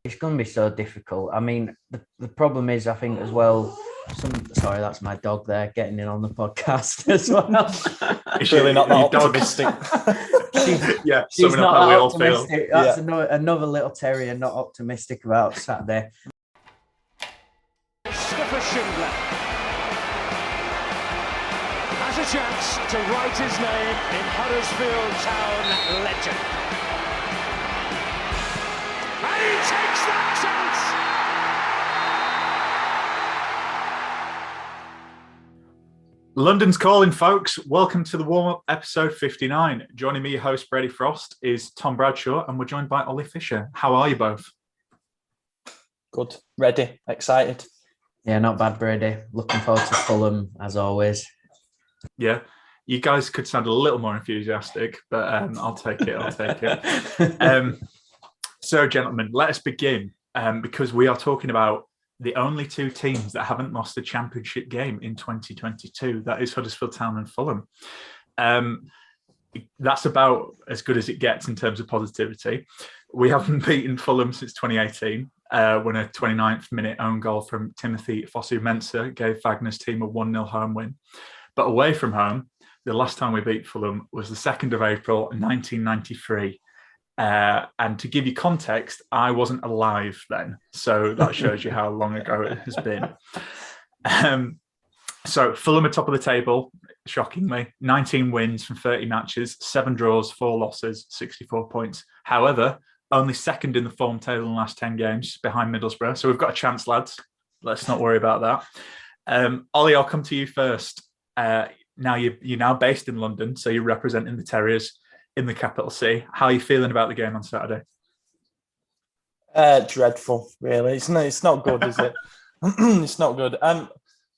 It's going to be so difficult. I mean, the problem is, I think as well. Sorry, that's my dog there getting in on the podcast as well. It's really not that optimistic. She's not that optimistic. That's another little terrier not optimistic about Saturday. Skipper Schindler has a chance to write his name in Huddersfield Town legend. And he takes that chance! London's calling, folks. Welcome to the warm-up episode 59. Joining me, your host, Brady Frost, is Tom Bradshaw, and we're joined by Ollie Fisher. How are you both? Good. Ready. Excited. Yeah, not bad, Brady. Looking forward to Fulham, as always. Yeah. You guys could sound a little more enthusiastic, but I'll take it. So, gentlemen, let us begin, because we are talking about the only two teams that haven't lost a championship game in 2022. That is Huddersfield Town and Fulham. That's about as good as it gets in terms of positivity. We haven't beaten Fulham since 2018, when a 29th minute own goal from Timothy Fosu-Mensah gave Wagner's team a 1-0 home win. But away from home, the last time we beat Fulham was the 2nd of April, 1993. And to give you context, I wasn't alive then. So that shows you how long ago it has been. So Fulham are top of the table, shockingly. 19 wins from 30 matches, 7 draws, 4 losses, 64 points. However, only second in the form table in the last 10 games behind Middlesbrough. So we've got a chance, lads. Let's not worry about that. Ollie, I'll come to you first. Now you're now based in London, so you're representing the Terriers in the capital C. How are you feeling about the game on Saturday? Dreadful, really. It's not good, is it? It's not good.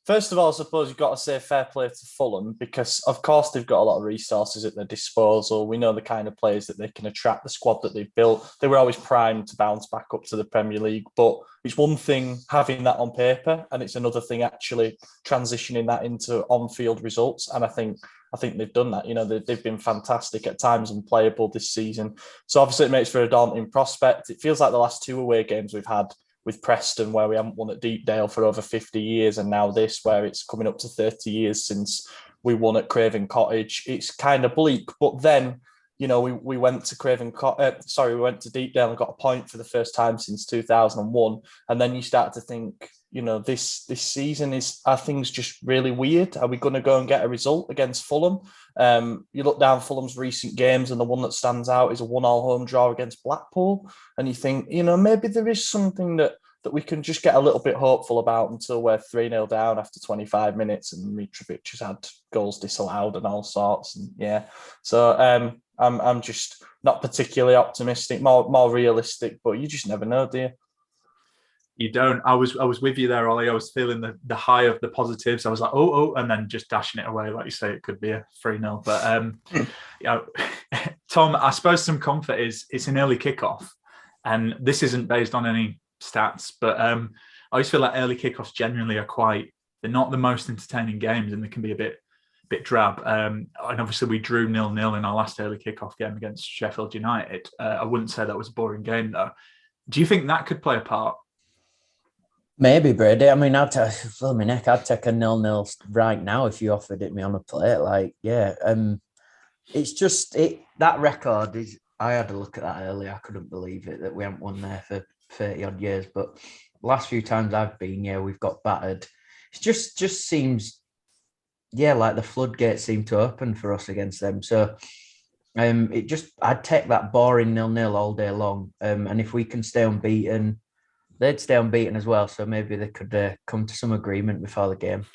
First of all, I suppose you've got to say fair play to Fulham, because of course they've got a lot of resources at their disposal. We know the kind of players that they can attract, the squad that they've built. They were always primed to bounce back up to the Premier League, but it's one thing having that on paper, and it's another thing actually transitioning that into on-field results. And I think they've done that. You know, they've been fantastic at times and playable this season. So obviously it makes for a daunting prospect. It feels like the last 2 away games we've had with Preston, where we haven't won at Deepdale for over 50 years, and now this, where it's coming up to 30 years since we won at Craven Cottage. It's kind of bleak. But then, you know, we went to we went to Deepdale and got a point for the first time since 2001. And then you start to think, you know, this season are things just really weird? Are we going to go and get a result against Fulham? You look down Fulham's recent games, and the one that stands out is a 1-1 home draw against Blackpool. And you think, you know, maybe there is something that we can just get a little bit hopeful about, until we're 3-0 down after 25 minutes and Mitrovic has had goals disallowed and all sorts. And yeah, so I'm just not particularly optimistic, more realistic, but you just never know, do you? You don't. I was with you there, Ollie. I was feeling the high of the positives. I was like, oh, and then just dashing it away. Like you say, it could be a 3-0. But Tom, I suppose some comfort is it's an early kickoff. And this isn't based on any stats, but I always feel like early kickoffs generally they're not the most entertaining games, and they can be a bit drab. And obviously we drew 0-0 in our last early kickoff game against Sheffield United. I wouldn't say that was a boring game, though. Do you think that could play a part? Maybe, Brady. I mean, I'd take a 0-0 right now if you offered it me on a plate. Like, yeah. It's just that record is. I had a look at that earlier. I couldn't believe it that we haven't won there for 30 odd years. But last few times I've been, we've got battered. It just seems, like the floodgates seem to open for us against them. So I'd take that boring 0-0 all day long. And if we can stay unbeaten, they'd stay unbeaten as well, so maybe they could come to some agreement before the game.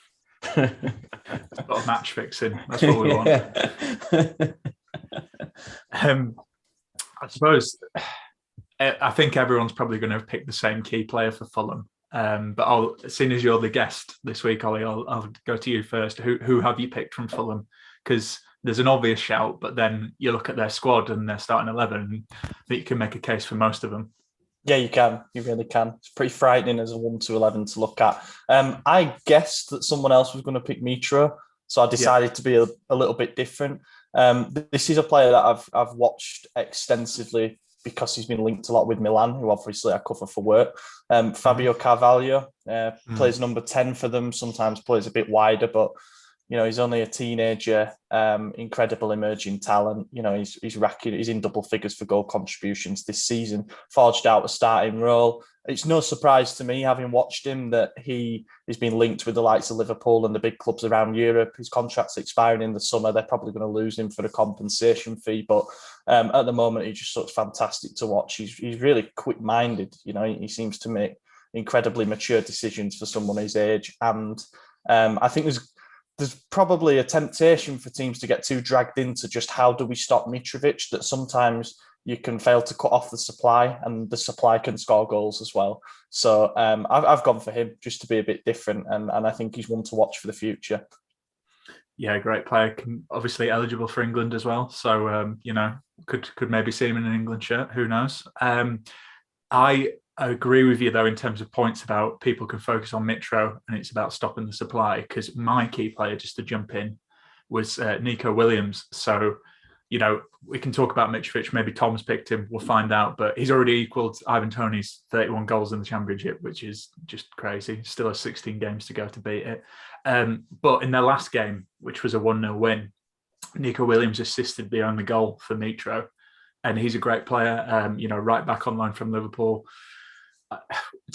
It's about match fixing. That's what we want. I suppose I think everyone's probably going to pick the same key player for Fulham. But seeing as you're the guest this week, Ollie, I'll go to you first. Who have you picked from Fulham? Because there's an obvious shout, but then you look at their squad and their starting 11, and I think you can make a case for most of them. Yeah, you can. You really can. It's pretty frightening as a 1-11 to look at. I guessed that someone else was going to pick Mitro, so I decided to be a little bit different. This is a player that I've watched extensively because he's been linked a lot with Milan, who obviously I cover for work. Fabio Carvalho plays number 10 for them, sometimes plays a bit wider, but he's only a teenager, incredible emerging talent. He's in double figures for goal contributions this season, forged out a starting role. It's no surprise to me, having watched him, that he has been linked with the likes of Liverpool and the big clubs around Europe. His contract's expiring in the summer. They're probably going to lose him for a compensation fee, but at the moment, he just looks fantastic to watch. He's really quick-minded. He seems to make incredibly mature decisions for someone his age, and I think there's probably a temptation for teams to get too dragged into just how do we stop Mitrovic, that sometimes you can fail to cut off the supply, and the supply can score goals as well. So I've gone for him just to be a bit different, and I think he's one to watch for the future. Yeah, great player. Obviously eligible for England as well. So, could maybe see him in an England shirt. Who knows? I agree with you, though, in terms of points about people can focus on Mitro and it's about stopping the supply, because my key player, just to jump in, was Nico Williams. So, we can talk about Mitrovic. Maybe Tom's picked him. We'll find out. But he's already equalled Ivan Toney's 31 goals in the Championship, which is just crazy. Still has 16 games to go to beat it. But in their last game, which was a 1-0 win, Nico Williams assisted the only goal for Mitro. And he's a great player, right back on loan from Liverpool.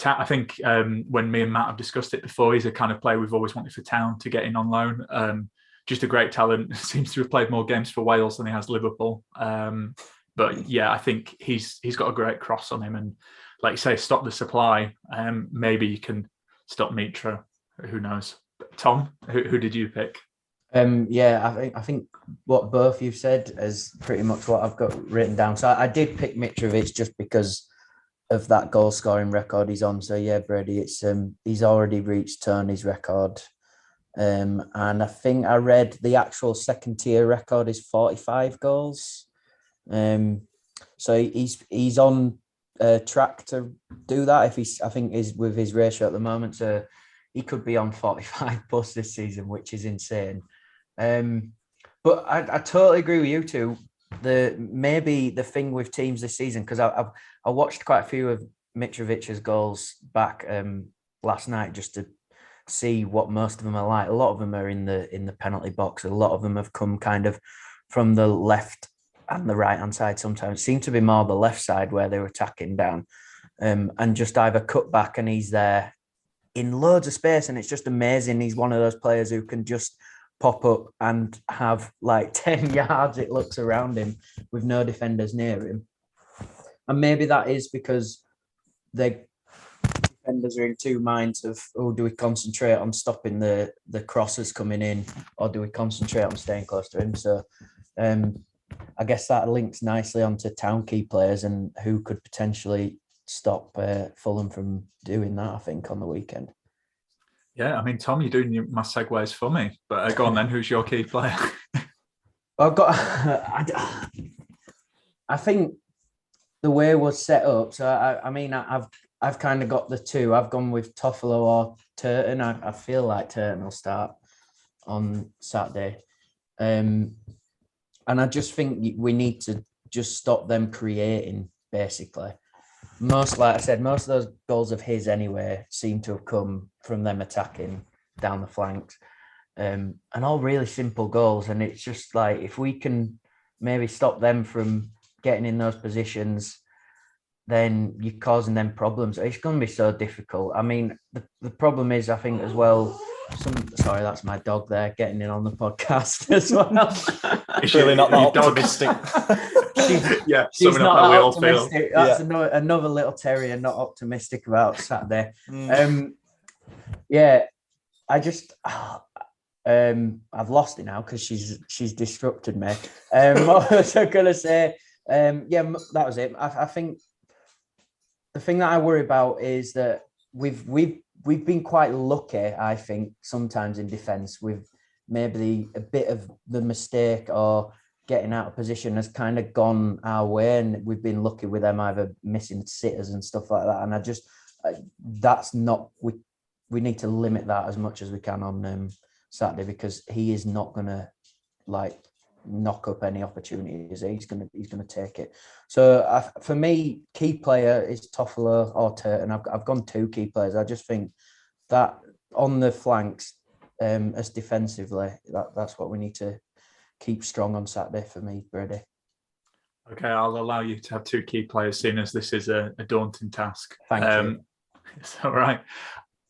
I think when me and Matt have discussed it before, he's a kind of player we've always wanted for Town to get in on loan. Just a great talent. Seems to have played more games for Wales than he has Liverpool. But yeah, I think he's got a great cross on him. And like you say, stop the supply. Maybe you can stop Mitro. Who knows? But Tom, who did you pick? I think what both you've said is pretty much what I've got written down. So I did pick Mitrovic just because of that goal scoring record he's on. So yeah, Brady, it's he's already reached Tony's record. And I think I read the actual second tier record is 45 goals. So he's on track to do that. I think is with his ratio at the moment. So he could be on 45 plus this season, which is insane. But I totally agree with you too. Maybe the thing with teams this season, because I watched quite a few of Mitrovic's goals back last night just to see what most of them are like. A lot of them are in the penalty box. A lot of them have come kind of from the left and the right hand side. Sometimes it seemed to be more the left side where they were attacking down, and just either cut back and he's there in loads of space, and it's just amazing. He's one of those players who can just pop up and have like 10 yards, it looks, around him with no defenders near him. And maybe that is because the defenders are in two minds of, do we concentrate on stopping the crosses coming in, or do we concentrate on staying close to him? So I guess that links nicely onto Town key players and who could potentially stop Fulham from doing that, I think, on the weekend. Yeah, I mean, Tom, you're doing my segues for me. But go on then, who's your key player? I've got. I think the way it was set up. So I've kind of got the two. I've gone with Toffolo or Turton. I feel like Turton will start on Saturday, and I just think we need to just stop them creating. Basically, like I said, most of those goals of his anyway seem to have come from them attacking down the flanks, and all really simple goals. And it's just like, if we can maybe stop them from getting in those positions, then you're causing them problems. It's going to be so difficult. I mean, the problem is, I think as well, sorry, that's my dog there getting in on the podcast as well. It's really not that optimistic. She's not that optimistic. That's another little terrier not optimistic about Saturday. I just I've lost it now because she's disrupted me. What was I gonna say? That was it. I think the thing that I worry about is that we've been quite lucky, I think, sometimes in defence with maybe a bit of the mistake or getting out of position has kind of gone our way, and we've been lucky with them either missing sitters and stuff like that. And that's not, we need to limit that as much as we can on Saturday, because he is not going to knock up any opportunity, is he? He's gonna take it. So for me, key player is Toffolo or Turton. I've gone 2 key players. I just think that on the flanks, as defensively, that's what we need to keep strong on Saturday for me, Brady. Okay, I'll allow you to have 2 key players, seeing as this is a daunting task. Thank you. It's all right.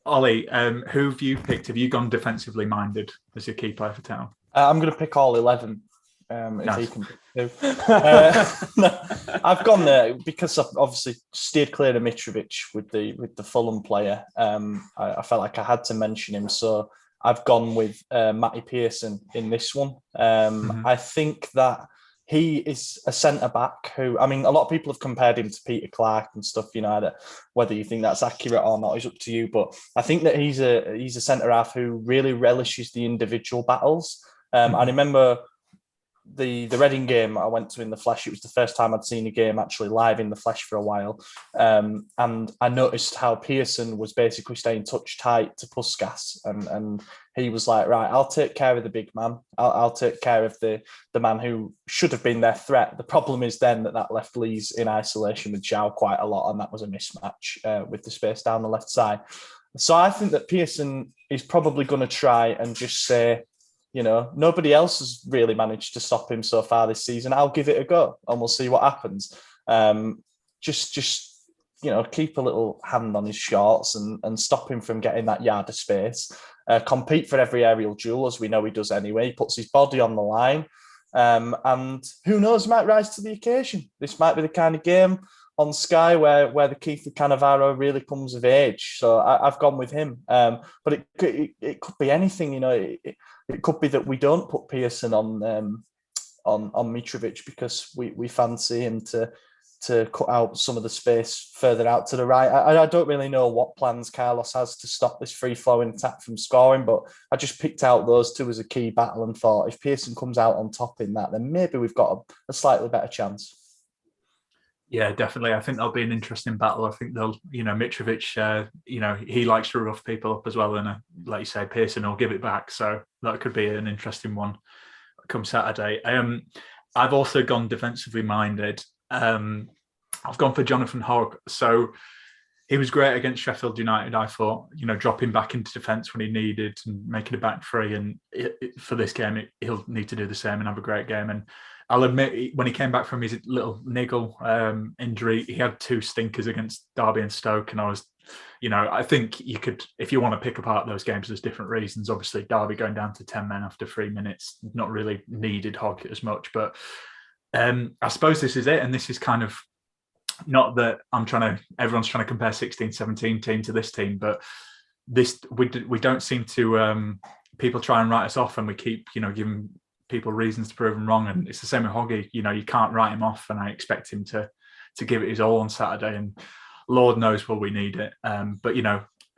Ollie, who have you picked? Have you gone defensively minded as your key player for Town? I'm going to pick all 11. Nice. If he can do. No, I've gone there because I've obviously steered clear of Mitrovic with the Fulham player. I felt like I had to mention him, so I've gone with Matty Pearson in this one. I think that he is a centre-back who, I mean, a lot of people have compared him to Peter Clark and stuff, whether you think that's accurate or not is up to you. But I think that he's a centre-half who really relishes the individual battles. I remember the Reading game I went to in the flesh. It was the first time I'd seen a game actually live in the flesh for a while. And I noticed how Pearson was basically staying touch tight to Puskas. And he was like, right, I'll take care of the big man. I'll take care of the man who should have been their threat. The problem is then that left Lees in isolation with Zhao quite a lot. And that was a mismatch with the space down the left side. So I think that Pearson is probably going to try and just say, nobody else has really managed to stop him so far this season. I'll give it a go and we'll see what happens. Just keep a little hand on his shorts and stop him from getting that yard of space. Compete for every aerial duel, as we know he does anyway. He puts his body on the line. And who knows, might rise to the occasion. This might be the kind of game on Sky where the Keith Cannavaro really comes of age. So I've gone with him. But it could be anything, It could be that we don't put Pearson on Mitrovic because we fancy him to cut out some of the space further out to the right. I don't really know what plans Carlos has to stop this free-flowing attack from scoring, but I just picked out those 2 as a key battle and thought if Pearson comes out on top in that, then maybe we've got a slightly better chance. Yeah, definitely. I think that'll be an interesting battle. I think they'll, Mitrovic, he likes to rough people up as well. And like you say, Pearson will give it back. So that could be an interesting one come Saturday. I've also gone defensively minded. I've gone for Jonathan Hogg. So he was great against Sheffield United, I thought, dropping back into defence when he needed and making a back three. And for this game, he'll need to do the same and have a great game. And I'll admit, when he came back from his little niggle injury, he had 2 stinkers against Derby and Stoke. And I was, I think you could, if you want to pick apart those games, there's different reasons. Obviously, Derby going down to 10 men after 3 minutes, not really needed Hogg as much. But I suppose this is it. And this is kind of, not that everyone's trying to compare 16-17 team to this team, but this, we don't seem to, people try and write us off and we keep, giving people reasons to prove them wrong. And it's the same with Hoggy. You can't write him off, and I expect him to give it his all on Saturday. And Lord knows will we need it. But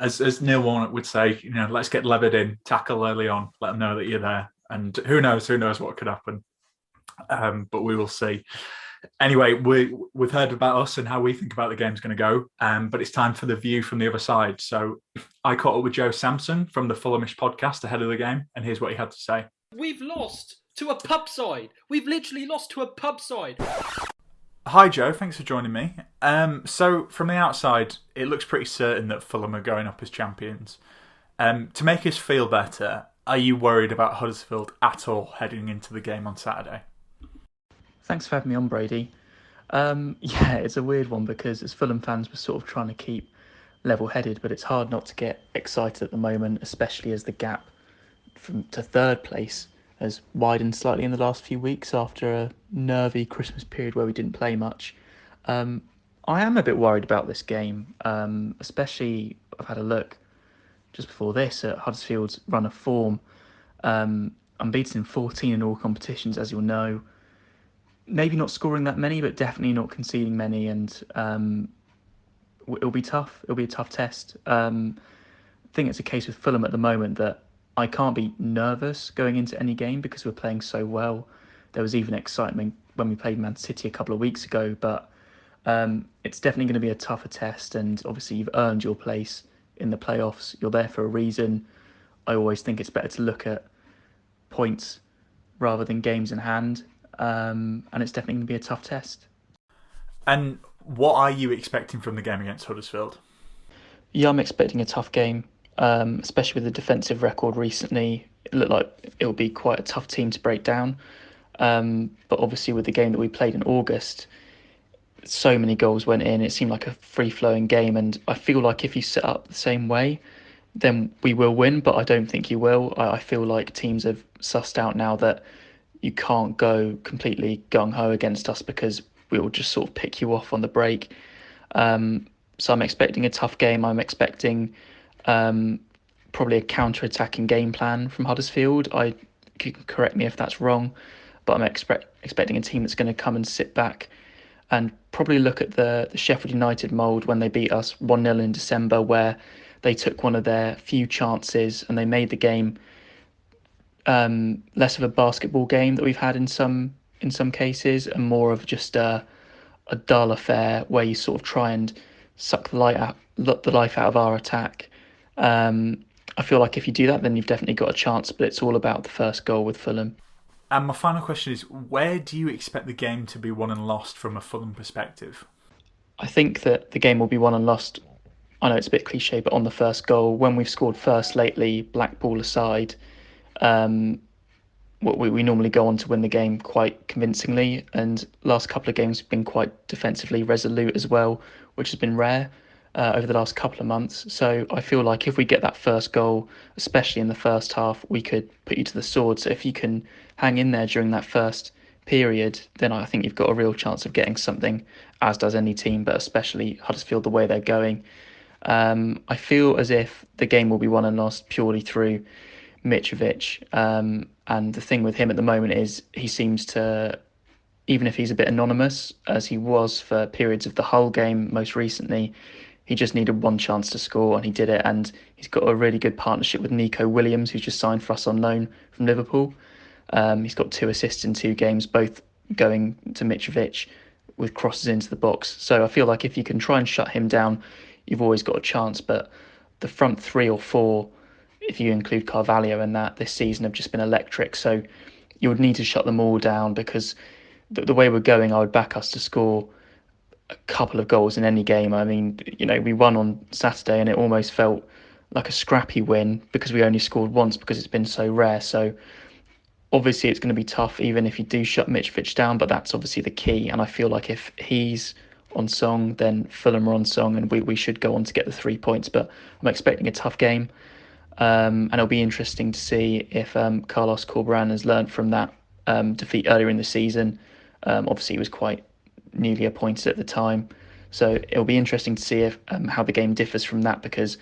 as Neil Warnock would say, let's get levered in, tackle early on, let them know that you're there. And who knows what could happen. But we will see. Anyway, we've heard about us and how we think about the game's going to go. But it's time for the view from the other side. So I caught up with Joe Sampson from the Fulhamish podcast ahead of the game, and here's what he had to say. We've lost to a pub side. We've literally lost to a pub side. Hi, Joe. Thanks for joining me. So from the outside, it looks pretty certain that Fulham are going up as champions. To make us feel better, are you worried about Huddersfield at all heading into the game on Saturday? Thanks for having me on, Brady. Yeah, it's a weird one because as Fulham fans, we're sort of trying to keep level-headed, but it's hard not to get excited at the moment, especially as the gap to third place has widened slightly in the last few weeks after a nervy Christmas period where we didn't play much. I am a bit worried about this game, especially I've had a look just before this at Huddersfield's run of form. Unbeaten in 14 in all competitions, as you'll know. Maybe not scoring that many, but definitely not conceding many, and it'll be tough. It'll be a tough test. I think it's a case with Fulham at the moment that I can't be nervous going into any game because we're playing so well. There was even excitement when we played Man City a couple of weeks ago, but it's definitely going to be a tougher test, and obviously you've earned your place in the playoffs. You're there for a reason. I always think it's better to look at points rather than games in hand. And it's definitely going to be a tough test. And what are you expecting from the game against Huddersfield? Yeah, I'm expecting a tough game, especially with the defensive record recently. It looked like it would be quite a tough team to break down. But obviously with the game that we played in August, so many goals went in. It seemed like a free-flowing game, and I feel like if you set up the same way, then we will win, but I don't think you will. I feel like teams have sussed out now that you can't go completely gung-ho against us because we will just sort of pick you off on the break. So I'm expecting a tough game. I'm expecting probably a counter-attacking game plan from Huddersfield. You can correct me if that's wrong, but I'm expecting a team that's going to come and sit back and probably look at the Sheffield United mould when they beat us 1-0 in December, where they took one of their few chances and they made the game less of a basketball game that we've had in some cases, and more of just a dull affair where you sort of try and suck the life out of our attack. I feel like if you do that, then you've definitely got a chance, but it's all about the first goal with Fulham. And my final question is, where do you expect the game to be won and lost from a Fulham perspective? I think that the game will be won and lost, I know it's a bit cliche, but on the first goal. When we've scored first lately, Blackpool aside, we normally go on to win the game quite convincingly, and last couple of games have been quite defensively resolute as well, which has been rare over the last couple of months. So I feel like if we get that first goal, especially in the first half, we could put you to the sword. So if you can hang in there during that first period, then I think you've got a real chance of getting something, as does any team, but especially Huddersfield, the way they're going. I feel as if the game will be won and lost purely through Mitrovic. And the thing with him at the moment is he seems to, even if he's a bit anonymous, as he was for periods of the Hull game most recently, he just needed one chance to score and he did it. And he's got a really good partnership with Nico Williams, who's just signed for us on loan from Liverpool. He's got 2 assists in 2 games, both going to Mitrovic with crosses into the box. So I feel like if you can try and shut him down, you've always got a chance. But the front 3 or 4, if you include Carvalho in that, this season have just been electric. So you would need to shut them all down, because the way we're going, I would back us to score a couple of goals in any game. I mean, we won on Saturday and it almost felt like a scrappy win because we only scored once, because it's been so rare. So obviously it's going to be tough even if you do shut Mitrovic down, but that's obviously the key. And I feel like if he's on song, then Fulham are on song, and we should go on to get the 3 points. But I'm expecting a tough game. And it'll be interesting to see if Carlos Corberán has learned from that defeat earlier in the season. Obviously, he was quite newly appointed at the time. So it'll be interesting to see if how the game differs from that, because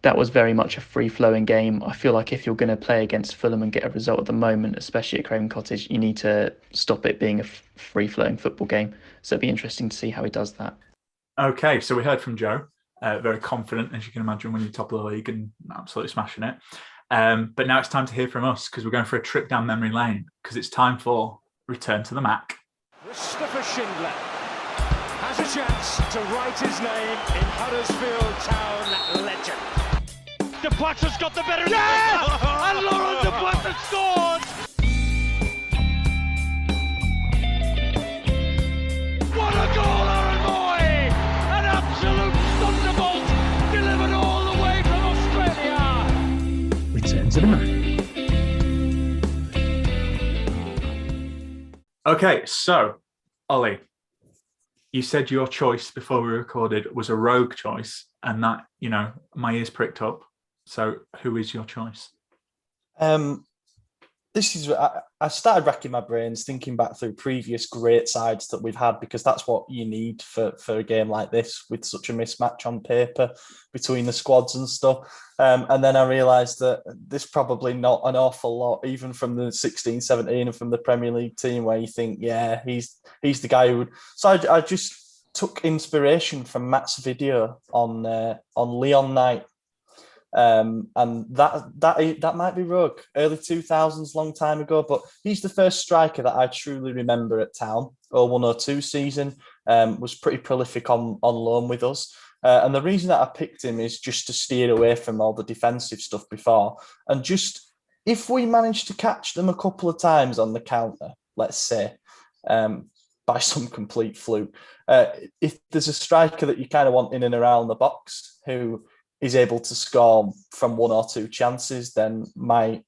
that was very much a free-flowing game. I feel like if you're going to play against Fulham and get a result at the moment, especially at Craven Cottage, you need to stop it being a free-flowing football game. So it'll be interesting to see how he does that. Okay, so we heard from Joe. Very confident, as you can imagine, when you're top of the league and absolutely smashing it. But now it's time to hear from us, because we're going for a trip down memory lane, because it's time for Return to the Mac. Christopher Schindler has a chance to write his name in Huddersfield Town legend. De Poitr's got the better. Yeah! And Laurent De Poitre scored! What a goal, Aaron Moy! An absolute thunderbolt delivered all the way from Australia. Return to the Mac. Okay, so Ollie, you said your choice before we recorded was a rogue choice, and that, my ears pricked up. So who is your choice? This is, I started racking my brains, thinking back through previous great sides that we've had, because that's what you need for a game like this, with such a mismatch on paper between the squads and stuff. And then I realised that there's probably not an awful lot, even from the 16-17 and from the Premier League team, where you think, yeah, he's the guy who would. So I just took inspiration from Matt's video on Leon Knight. And that might be rogue, early 2000s, long time ago, but he's the first striker that I truly remember at Town. 01-02 season, was pretty prolific on loan with us, and the reason that I picked him is just to steer away from all the defensive stuff before, and just if we manage to catch them a couple of times on the counter, let's say, by some complete fluke, if there's a striker that you kind of want in and around the box who is able to score from 1 or 2 chances, then my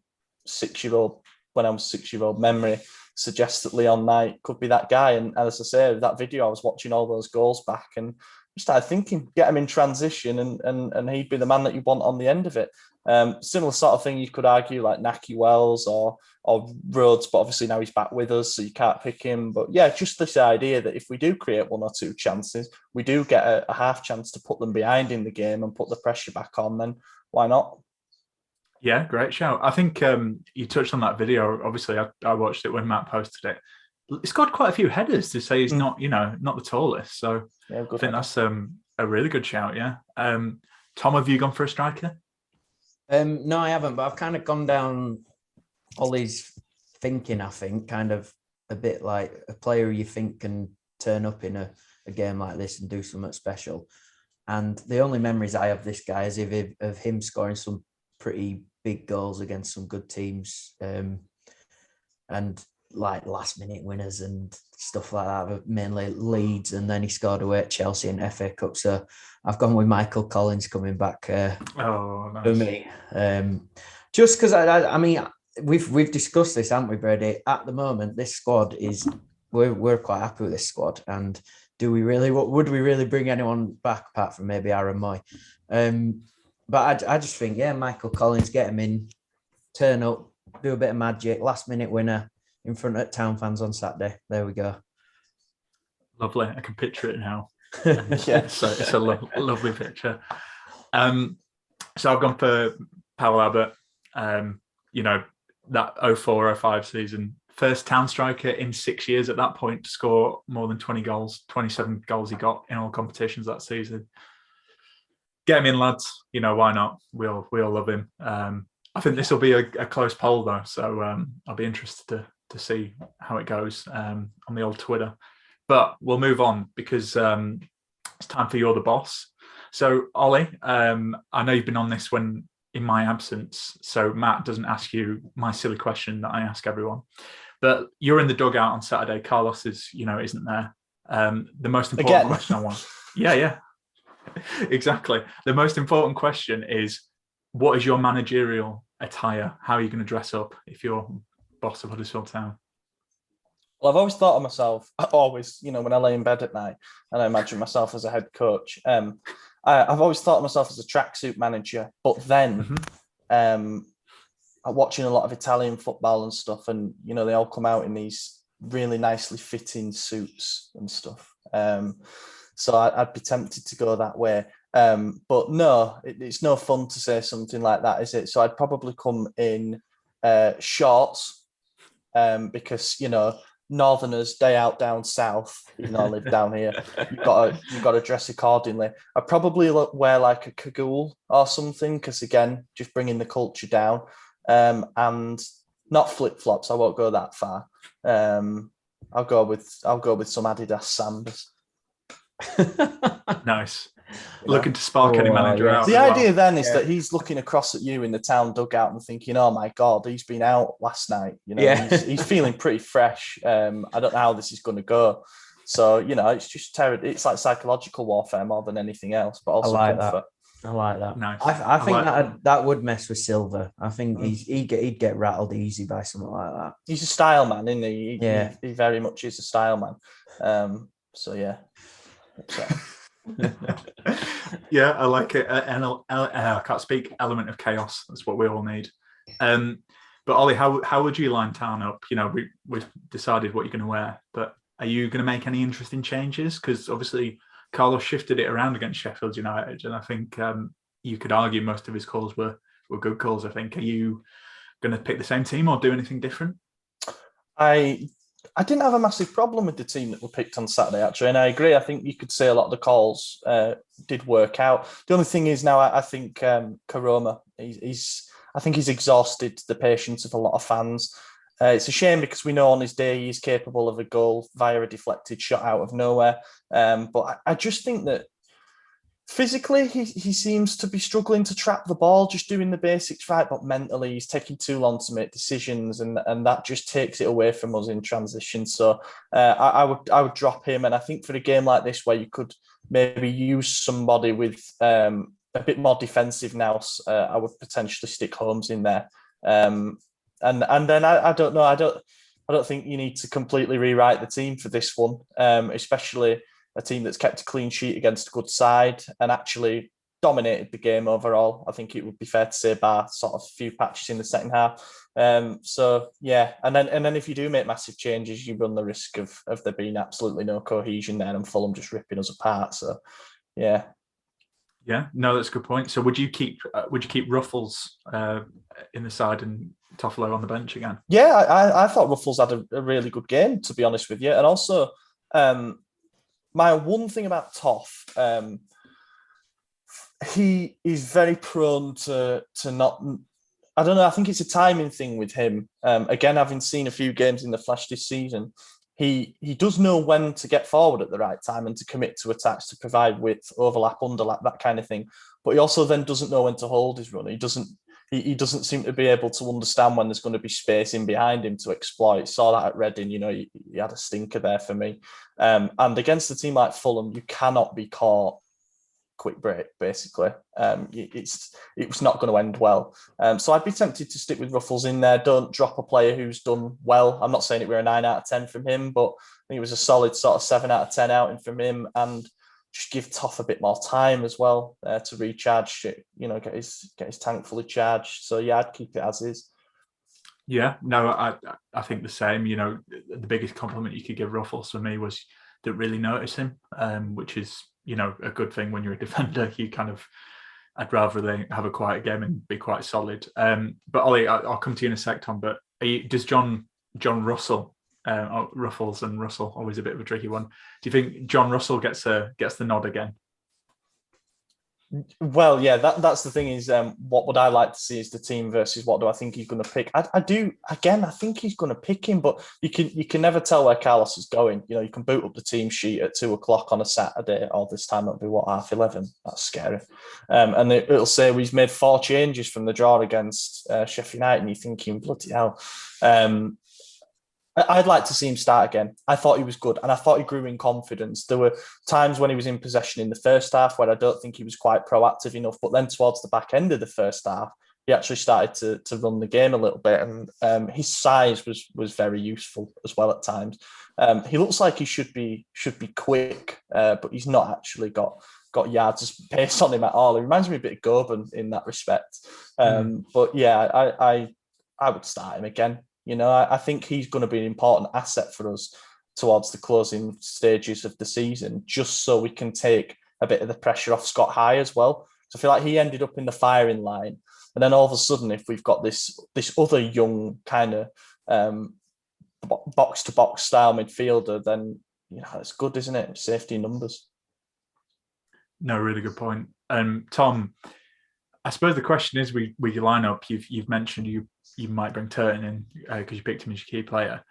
6-year-old, when I was 6-year-old memory suggests that Leon Knight could be that guy. And as I say, that video, I was watching all those goals back and started thinking, get him in transition and he'd be the man that you want on the end of it. Similar sort of thing you could argue like Naki Wells or Rhodes, but obviously now he's back with us, so you can't pick him. But yeah, just this idea that if we do create 1 or 2 chances, we do get a half chance to put them behind in the game and put the pressure back on, then why not? Yeah, great shout. I think you touched on that video. Obviously, I watched it when Matt posted it. He's got quite a few headers to say he's not the tallest. So yeah, I think that's a really good shout, yeah. Tom, have you gone for a striker? No, I haven't, but I've kind of gone down Ollie's thinking, I think, kind of a bit like a player you think can turn up in a game like this and do something special. And the only memories I have of this guy is of him scoring some pretty big goals against some good teams, and like last minute winners and stuff like that, but mainly Leeds, and then he scored away at Chelsea in FA Cup. So I've gone with Michael Collins coming back nice. For me. Just because I mean we've discussed this, haven't we, Brady? At the moment, this squad is we're quite happy with this squad, and would we really bring anyone back apart from maybe Aaron Moy? But I just think, yeah, Michael Collins, get him in, turn up, do a bit of magic, last minute winner in front of town fans on Saturday. There we go. Lovely. I can picture it now. Yeah, so it's a lovely picture. So I've gone for Powell Abbott. That 04-05 season, first town striker in 6 years at that point to score more than 20 goals, 27 goals he got in all competitions that season. Get him in, lads. Why not? We all love him. I think this will be a close poll though, so I'll be interested to see how it goes on the old Twitter. But we'll move on because it's time for You're the Boss. So Ollie, I know you've been on this when in my absence, so Matt doesn't ask you my silly question that I ask everyone. But you're in the dugout on Saturday. Carlos isn't there. The most important question I want. Yeah. Exactly. The most important question is, what is your managerial attire? How are you going to dress up if you're boss of Huddersfield Town? Well, I've always thought of myself, when I lay in bed at night and I imagine myself as a head coach, I've always thought of myself as a tracksuit manager, but then I'm watching a lot of Italian football and stuff, and, they all come out in these really nicely fitting suits and stuff. So I'd be tempted to go that way. But no, it's no fun to say something like that, is it? So I'd probably come in shorts because, Northerners, day out down south, even though I live down here, you've got to dress accordingly. I'd probably wear like a cagoule or something because, again, just bringing the culture down, and not flip-flops. I won't go that far. I'll go with some Adidas Sanders. Nice. Looking to spark any manager out. The idea then is that he's looking across at you in the town dugout and thinking, oh my God, he's been out last night. He's feeling pretty fresh. I don't know how this is going to go. So, it's just terrible. It's like psychological warfare more than anything else, but also comfort. I like that. Nice. I think that would mess with Silver. I think he'd get rattled easy by something like that. He's a style man, isn't he? He very much is a style man. So, yeah. Yeah, I like it. I can't speak. Element of chaos. That's what we all need. But Ollie, how would you line town up? We've decided what you're going to wear, but are you going to make any interesting changes? Because obviously Carlos shifted it around against Sheffield United, and I think you could argue most of his calls were good calls. I think. Are you going to pick the same team or do anything different? I didn't have a massive problem with the team that were picked on Saturday, actually, and I agree. I think you could say a lot of the calls did work out. The only thing is now, I think Karoma, I think he's exhausted the patience of a lot of fans. It's a shame because we know on his day he's capable of a goal via a deflected shot out of nowhere. But I just think that physically, he seems to be struggling to trap the ball, just doing the basics right, but mentally he's taking too long to make decisions, and that just takes it away from us in transition. So I would drop him, and I think for a game like this where you could maybe use somebody with a bit more defensive now, I would potentially stick Holmes in there. And then I don't know, I don't think you need to completely rewrite the team for this one, especially a team that's kept a clean sheet against a good side and actually dominated the game overall. I think it would be fair to say, bar sort of a few patches in the second half. So yeah, and then if you do make massive changes, you run the risk of there being absolutely no cohesion there and Fulham just ripping us apart. So yeah. Yeah, no, that's a good point. So would you keep Ruffles in the side and Toffolo on the bench again? Yeah, I thought Ruffles had a really good game, to be honest with you, and also. My one thing about Toff, he is very prone to not. I don't know. I think it's a timing thing with him. Again, having seen a few games in the flesh this season, he does know when to get forward at the right time and to commit to attacks, to provide width, overlap, underlap, that kind of thing. But he also then doesn't know when to hold his run. He doesn't seem to be able to understand when there's going to be space in behind him to exploit. Saw that at Reading, he had a stinker there for me. And against a team like Fulham, you cannot be caught quick break, basically. It was not going to end well. So I'd be tempted to stick with Ruffles in there. Don't drop a player who's done well. I'm not saying it were a 9 out of 10 from him, but I think it was a solid sort of 7 out of 10 outing from him, and just give Toff a bit more time as well to recharge, get his tank fully charged. So yeah, I'd keep it as is. Yeah, no, I think the same. The biggest compliment you could give Ruffles for me was didn't really notice him, which is, a good thing when you're a defender. I'd rather they have a quiet game and be quite solid. But Ollie, I'll come to you in a sec, Tom, but does John Russell, Ruffles and Russell, always a bit of a tricky one. Do you think John Russell gets the nod again? Well, yeah, that's the thing is, what would I like to see is the team versus what do I think he's going to pick? I think he's going to pick him, but you can never tell where Carlos is going. You can boot up the team sheet at 2:00 on a Saturday, or this time it'll be 11:30. That's scary. And it'll say he's made 4 changes from the draw against Sheffield United, and you're thinking, bloody hell. I'd like to see him start again. I thought he was good, and I thought he grew in confidence. There were times when he was in possession in the first half where I don't think he was quite proactive enough, but then towards the back end of the first half, he actually started to run the game a little bit, and his size was very useful as well at times. He looks like he should be quick, but he's not actually got yards of pace on him at all. He reminds me a bit of Goben in that respect. But yeah, I would start him again. I think he's going to be an important asset for us towards the closing stages of the season, just so we can take a bit of the pressure off Scott High as well. So I feel like he ended up in the firing line. And then all of a sudden, if we've got this other young kind of box-to-box style midfielder, then it's good, isn't it? Safety in numbers. No, really good point. Tom, I suppose the question is, with your lineup, you've mentioned you might bring Turton in because you picked him as your key player.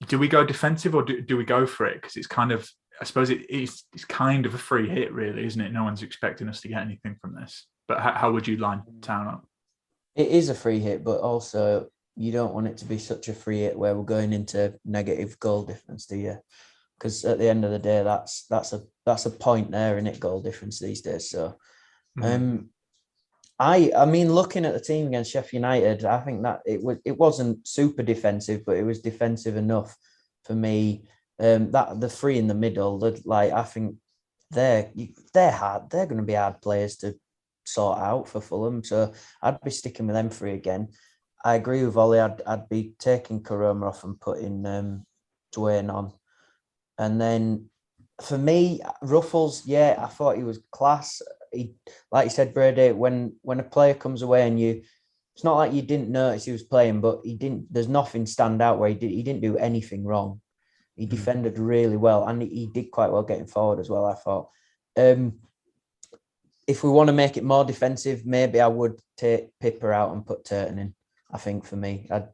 Do we go defensive or do we go for it? Because it's kind of, I suppose it's kind of a free hit, really, isn't it? No one's expecting us to get anything from this. But how would you line Town up? It is a free hit, but also you don't want it to be such a free hit where we're going into negative goal difference, do you? Because at the end of the day, that's a point there, in it, goal difference these days. So, I mean, looking at the team against Sheffield United, I think that it wasn't super defensive, but it was defensive enough for me. That the 3 in the middle, I think they're hard. They're going to be hard players to sort out for Fulham. So I'd be sticking with them 3 again. I agree with Ollie. I'd be taking Karoma off and putting Dwayne on. And then for me, Ruffles, yeah, I thought he was class. He, like you said, Brady, when a player comes away and it's not like you didn't notice he was playing, but there's nothing stand out where he didn't do anything wrong. He defended really well, and he did quite well getting forward as well, I thought. If we want to make it more defensive, maybe I would take Pippa out and put Turton in, I think, for me. I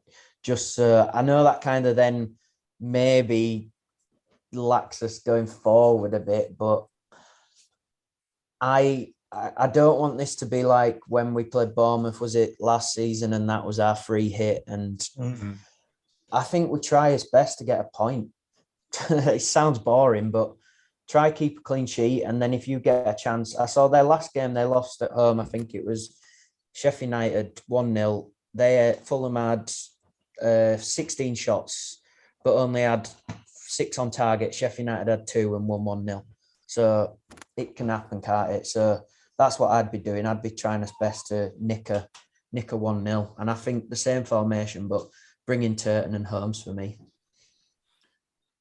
know that kind of then maybe lax us going forward a bit, but I don't want this to be like when we played Bournemouth, was it last season, and that was our free hit. And I think we try as best to get a point. It sounds boring, but try keep a clean sheet. And then if you get a chance, I saw their last game, they lost at home. I think it was Sheffield United 1-0. Fulham had 16 shots, but only had 6 on target. Sheffield United had 2 and won 1-0. So it can happen, can't it? So that's what I'd be doing. I'd be trying as best to nick a 1-0. And I think the same formation, but bringing Turton and Holmes for me.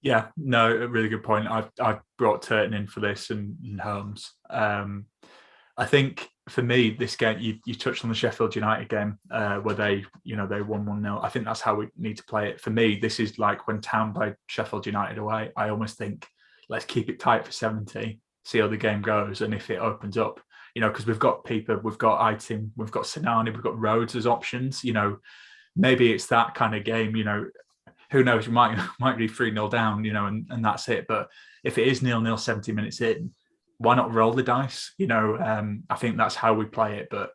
Yeah, no, a really good point. I brought Turton in for this and Holmes. I think for me, this game, you touched on the Sheffield United game where they won 1-0. I think that's how we need to play it. For me, this is like when Town played Sheffield United away. I almost think, let's keep it tight for 70, see how the game goes. And if it opens up, because we've got Pieper, we've got Aitin, we've got Sinani, we've got Rhodes as options, maybe it's that kind of game, who knows, you might be 3-0 down, and that's it. But if it is 0-0 70 minutes in, why not roll the dice? I think that's how we play it, but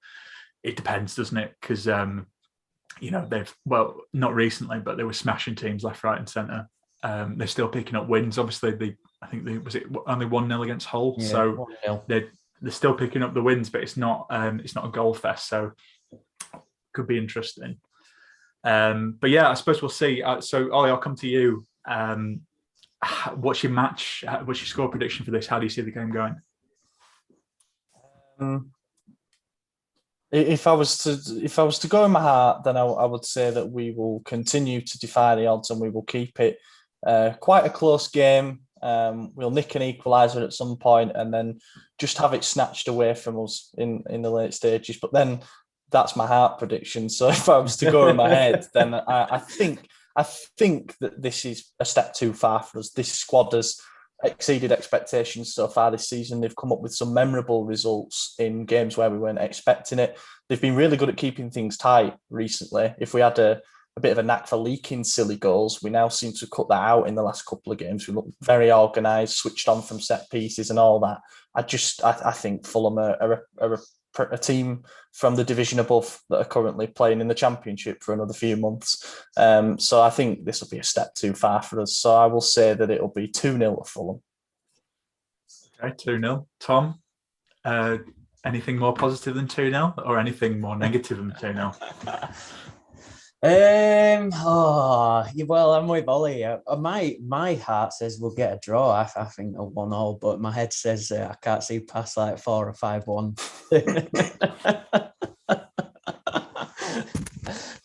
it depends, doesn't it? Because, they've, not recently, but they were smashing teams left, right and centre. They're still picking up wins. Obviously, was it only 1-0 against Hull? Yeah, so 1-0. They're still picking up the wins, but it's not a goal fest. So could be interesting. But yeah, I suppose we'll see. So Ollie, I'll come to you. What's your match? What's your score prediction for this? How do you see the game going? If I was to go in my heart, then I would say that we will continue to defy the odds and we will keep it quite a close game. We'll nick an equaliser at some point and then just have it snatched away from us in the late stages. But then that's my heart prediction. So if I was to go in my head, then I think that this is a step too far for us. This squad has exceeded expectations so far this season. They've come up with some memorable results in games where we weren't expecting it. They've been really good at keeping things tight recently. If we had a bit of a knack for leaking silly goals, we now seem to cut that out in the last couple of games. We look very organised, switched on from set pieces and all that. I think Fulham are a team from the division above that are currently playing in the Championship for another few months. So I think this will be a step too far for us. So I will say that it'll be 2-0 to Fulham. Okay, 2-0. Tom, anything more positive than 2-0 or anything more negative than 2-0? Well, I'm with Ollie. My heart says we'll get a draw. I think a 1-1, but my head says I can't see past like 4 or 5-1.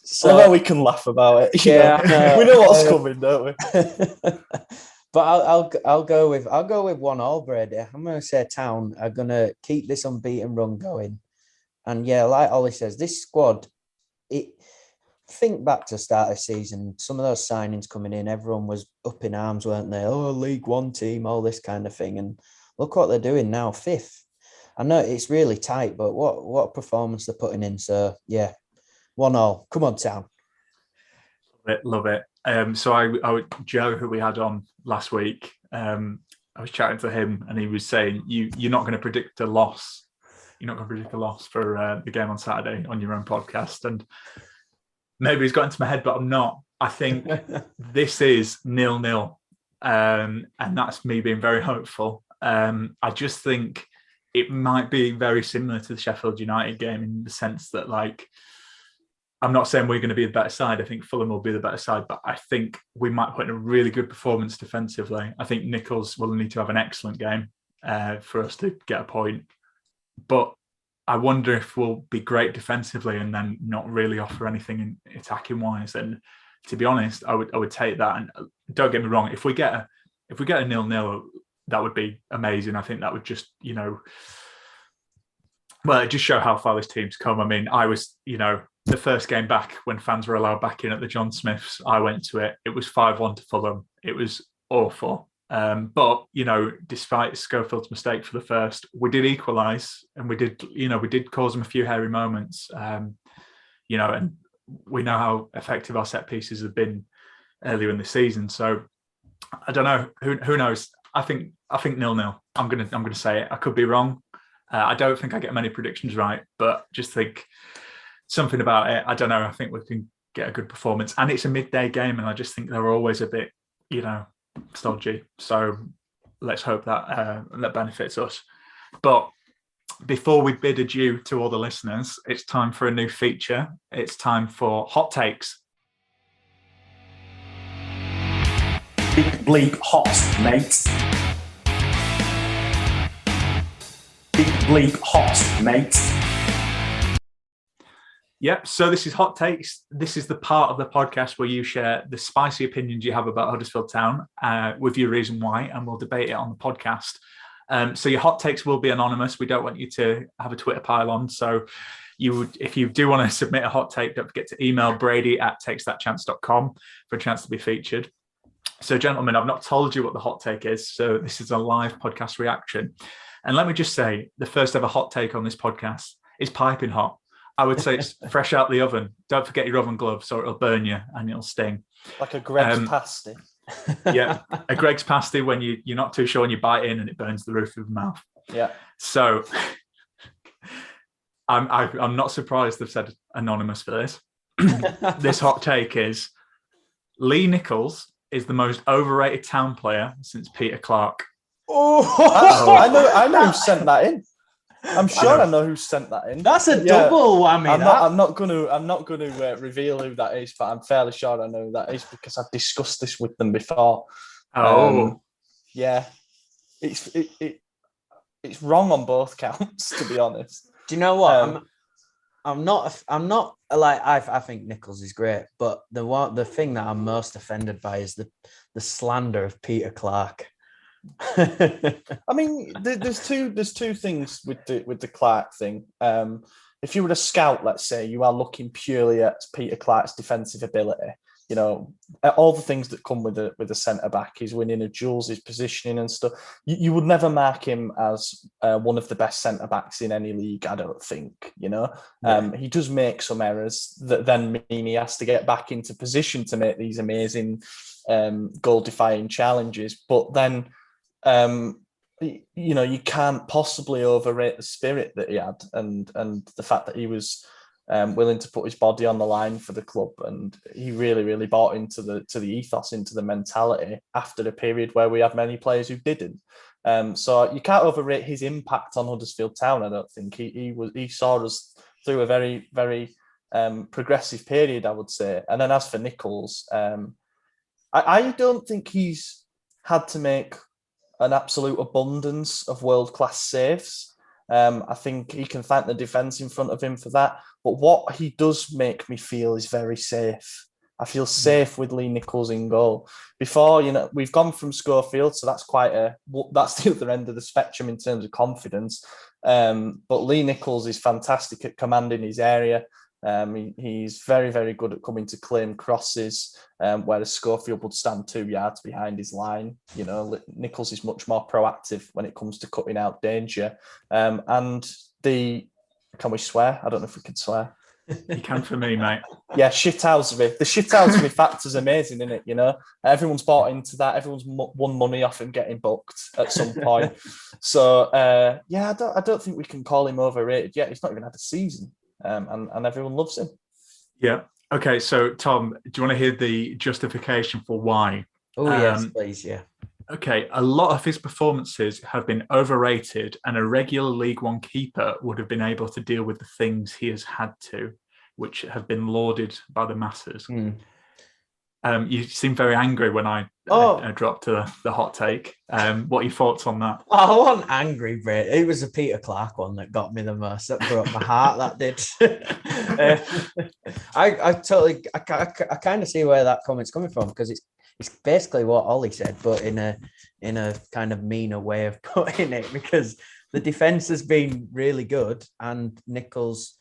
So well, we can laugh about it. Yeah, we know what's coming, don't we? But I'll go with 1-1, Brady. I'm going to say Town are going to keep this unbeaten run going, and yeah, like Ollie says, this squad. Think back to the start of the season, some of those signings coming in, everyone was up in arms, weren't they? Oh, League One team, all this kind of thing. And look what they're doing now, 5th. I know it's really tight, but what performance they're putting in. So, yeah, 1-1. Come on, Town. Love it. So I Joe, who we had on last week, I was chatting to him and he was saying, you're not going to predict a loss. You're not going to predict a loss for the game on Saturday on your own podcast. And maybe it's got into my head, but I'm not. I think this is 0-0. And that's me being very hopeful. I just think it might be very similar to the Sheffield United game in the sense that, like, I'm not saying we're going to be the better side. I think Fulham will be the better side, but I think we might put in a really good performance defensively. I think Nichols will need to have an excellent game for us to get a point. But I wonder if we'll be great defensively and then not really offer anything in attacking wise. And to be honest, I would take that. And don't get me wrong, if we get a 0-0, that would be amazing. I think that would just, it just show how far this team's come. I mean, I was, the first game back when fans were allowed back in at the John Smiths, I went to it. It was 5-1 to Fulham. It was awful. But despite Schofield's mistake for the first, we did equalise and we did cause them a few hairy moments. And we know how effective our set pieces have been earlier in the season. So I don't know. Who knows? I think 0-0. I'm gonna say it. I could be wrong, I don't think I get many predictions right, but just think something about it. I don't know. I think we can get a good performance. And it's a midday game, and I just think they're always a bit, stodgy. So let's hope that benefits us. But before we bid adieu to all the listeners, it's time for a new feature. It's time for Hot Takes. Big bleak hot, mate. Big bleak hot, mate. Yep, so this is Hot Takes. This is the part of the podcast where you share the spicy opinions you have about Huddersfield Town with your reason why, and we'll debate it on the podcast. So your hot takes will be anonymous. We don't want you to have a Twitter pile-on. So if you do want to submit a hot take, don't forget to email brady@takesthatchance.com for a chance to be featured. So, gentlemen, I've not told you what the hot take is. So this is a live podcast reaction. And let me just say, the first ever hot take on this podcast is piping hot. I would say it's fresh out the oven. Don't forget your oven gloves or it'll burn you and it'll sting. Like a Greg's pasty. Yeah, a Greg's pasty when you're not too sure and you bite in and it burns the roof of the mouth. Yeah. So I'm not surprised they've said anonymous for this. This hot take is Lee Nichols is the most overrated Town player since Peter Clark. I know who sent that in. I'm sure I know who sent that in. That's a double whammy. I'm not going to reveal who that is, but I'm fairly sure I know who that is because I've discussed this with them before. Yeah, it's wrong on both counts, to be honest. Do you know what? I'm not like I think Nichols is great, but the thing that I'm most offended by is the slander of Peter Clark. I mean, there's two things with the Clark thing. If you were a scout, let's say, you are looking purely at Peter Clark's defensive ability. All the things that come with a centre back, his winning of duels, his positioning and stuff. You would never mark him as one of the best centre backs in any league, I don't think. He does make some errors that then mean he has to get back into position to make these amazing goal-defying challenges. But then, you can't possibly overrate the spirit that he had and the fact that he was willing to put his body on the line for the club, and he really, really bought into the ethos, into the mentality after a period where we had many players who didn't. So you can't overrate his impact on Huddersfield Town. I don't think he saw us through a very, very progressive period, I would say. And then as for Nichols, I don't think he's had to make an absolute abundance of world-class saves. I think he can thank the defence in front of him for that. But what he does make me feel is very safe. I feel safe with Lee Nichols in goal. Before, we've gone from Schofield, so that's that's the other end of the spectrum in terms of confidence. But Lee Nichols is fantastic at commanding his area. He's very, very good at coming to claim crosses, whereas Schofield would stand 2 yards behind his line. Nichols is much more proactive when it comes to cutting out danger. Can we swear? I don't know if we can swear. You can for me, mate. Yeah, shithousery. The shithousery factor's amazing, isn't it? Everyone's bought into that. Everyone's won money off him getting booked at some point. So, I don't think we can call him overrated yet. He's not even had a season. And everyone loves him. Yeah. Okay. So, Tom, do you want to hear the justification for why? Oh, yes, please. Yeah. Okay. A lot of his performances have been overrated, and a regular League One keeper would have been able to deal with the things he has had to, which have been lauded by the masses. You seem very angry when I dropped the hot take. What are your thoughts on that? I wasn't angry, Brett. It was the Peter Clark one that got me the most. That broke my heart. That did. I kind of see where that comment's coming from, because it's basically what Ollie said, but in a kind of meaner way of putting it, because the defence has been really good, and Nichols,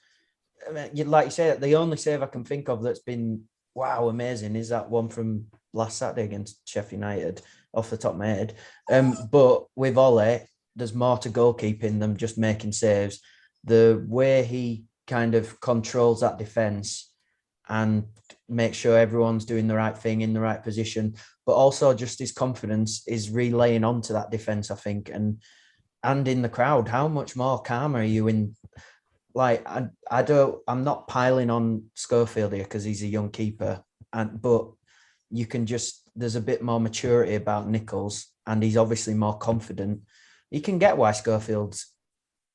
like you said, the only save I can think of that's been amazing is that one from last Saturday against Sheffield United, off the top of my head. But with Ollie, there's more to goalkeeping than just making saves. The way he kind of controls that defence and makes sure everyone's doing the right thing in the right position, but also just his confidence is relaying onto that defence, I think. And and in the crowd. How much more calm are you in? Like, I'm not piling on Schofield here because he's a young keeper, but you can there's a bit more maturity about Nichols, and he's obviously more confident. You can get why Schofield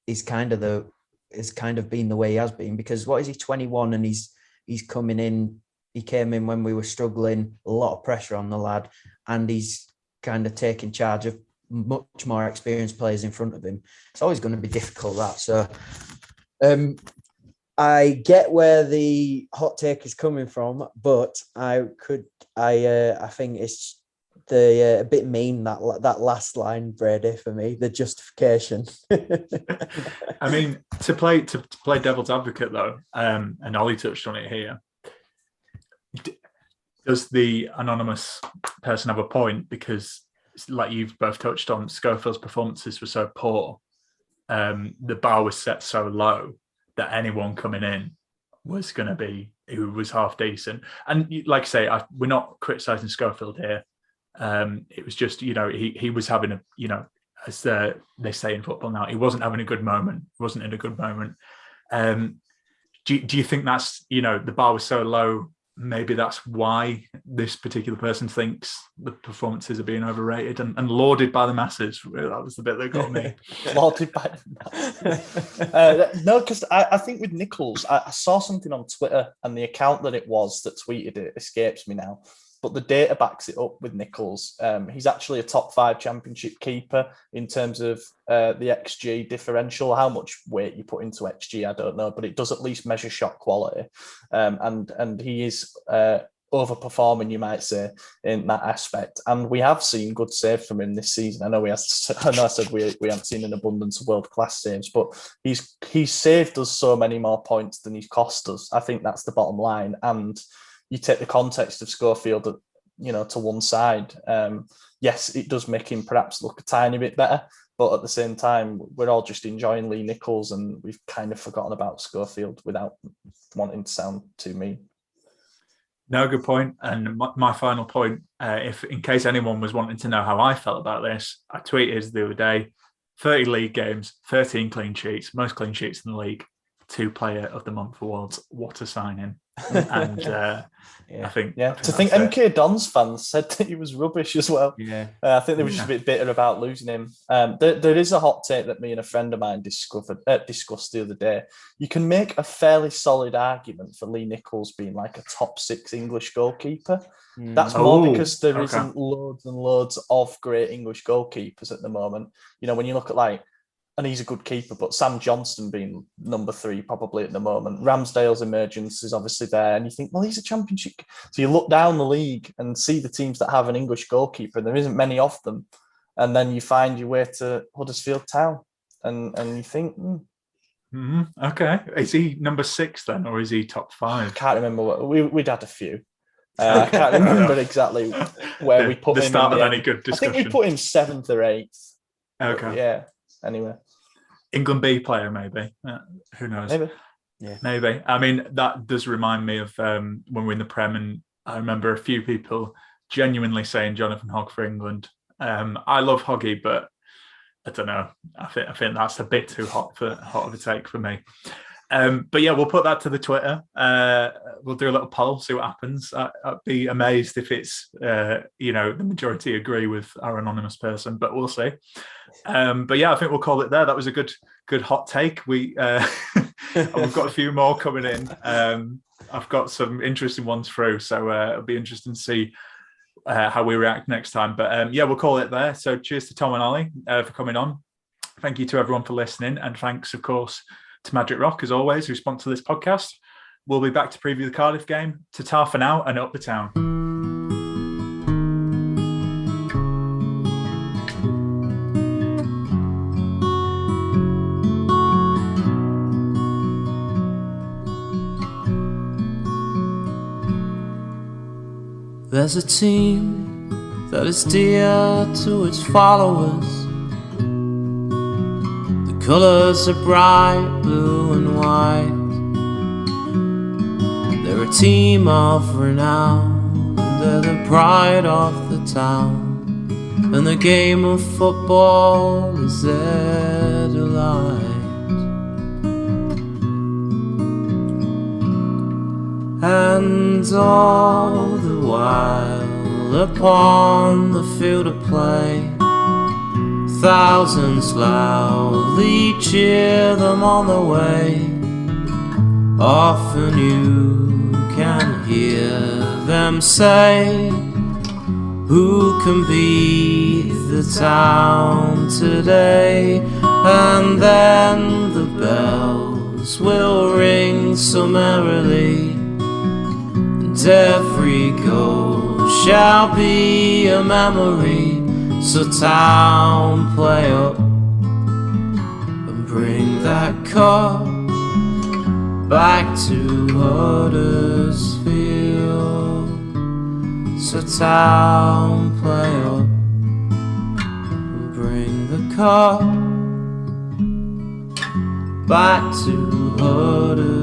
is kind of been the way he has been, because what is he, 21, and he's coming in. He came in when we were struggling, a lot of pressure on the lad, and he's kind of taking charge of much more experienced players in front of him. It's always going to be difficult, that. So I get where the hot take is coming from, but I think it's a bit mean, that last line, Brady, for me, the justification. I mean, to play devil's advocate though, and Ollie touched on it here. Does the anonymous person have a point? Because, like you've both touched on, Schofield's performances were so poor. The bar was set so low that anyone coming in was going to be who was half decent. And like I say, we're not criticising Schofield here. It was just, he was having as they say in football now, he wasn't having a good moment. He wasn't in a good moment. Do you think that's, the bar was so low? Maybe that's why this particular person thinks the performances are being overrated and lauded by the masses. That was the bit that got me. Lauded by the masses. No, because I think with Nichols, I saw something on Twitter, and the account that it was that tweeted it escapes me now. But the data backs it up with Nichols. He's actually a top 5 championship keeper in terms of the XG differential. How much weight you put into XG, I don't know, but it does at least measure shot quality. And he is overperforming, you might say, in that aspect. And we have seen good saves from him this season. I said we haven't seen an abundance of world-class saves, but he's saved us so many more points than he's cost us. I think that's the bottom line. And you take the context of Schofield, to one side. Yes, it does make him perhaps look a tiny bit better, but at the same time, we're all just enjoying Lee Nichols, and we've kind of forgotten about Schofield without wanting to sound too mean. No, good point. And my final point, if in case anyone was wanting to know how I felt about this, I tweeted the other day: 30 league games, 13 clean sheets, most clean sheets in the league, 2 Player of the Month awards. What a signing! And I think MK Dons fans said that he was rubbish as well. I think they were just a bit bitter about losing him. There is a hot take that me and a friend of mine discussed the other day. You can make a fairly solid argument for Lee Nichols being like a top 6 English goalkeeper. That's more because there isn't loads and loads of great English goalkeepers at the moment. When you look at and he's a good keeper, but Sam Johnston being number 3 probably at the moment. Ramsdale's emergence is obviously there, and you think, well, he's a championship. So you look down the league and see the teams that have an English goalkeeper, and there isn't many of them. And then you find your way to Huddersfield Town, and you think, okay, is he number 6 then, or is he top 5? I can't remember. We'd had a few. I can't remember exactly where we put him. The start of any good discussion. I think we put him 7th or 8th. Okay. But yeah. Anyway. England B player, maybe. Who knows? Maybe. Yeah. Maybe. I mean, that does remind me of when we're in the Prem, and I remember a few people genuinely saying Jonathan Hogg for England. I love Hoggy, but I don't know. I think that's a bit too hot of a take for me. But yeah, we'll put that to the Twitter. We'll do a little poll, see what happens. I'd be amazed if it's the majority agree with our anonymous person, but we'll see. But yeah, I think we'll call it there. That was a good hot take. We've got a few more coming in. I've got some interesting ones through, so it'll be interesting to see how we react next time. But yeah, we'll call it there. So cheers to Tom and Ollie for coming on. Thank you to everyone for listening, and thanks, of course, to Magic Rock, as always, who sponsor this podcast. We'll be back to preview the Cardiff game. Ta-ta for now, and up the town. There's a team that is dear to its followers. The colours are bright blue and white. They're a team of renown, and they're the pride of the town. and the game of football is their delight. And all the while upon the field of play, thousands loudly cheer them on the way. Often you can hear them say, who can beat the town today? And then the bells will ring so merrily, and every goal shall be a memory. So town, play up and bring that cup back to Huddersfield. So town, play up and bring the cup back to Huddersfield.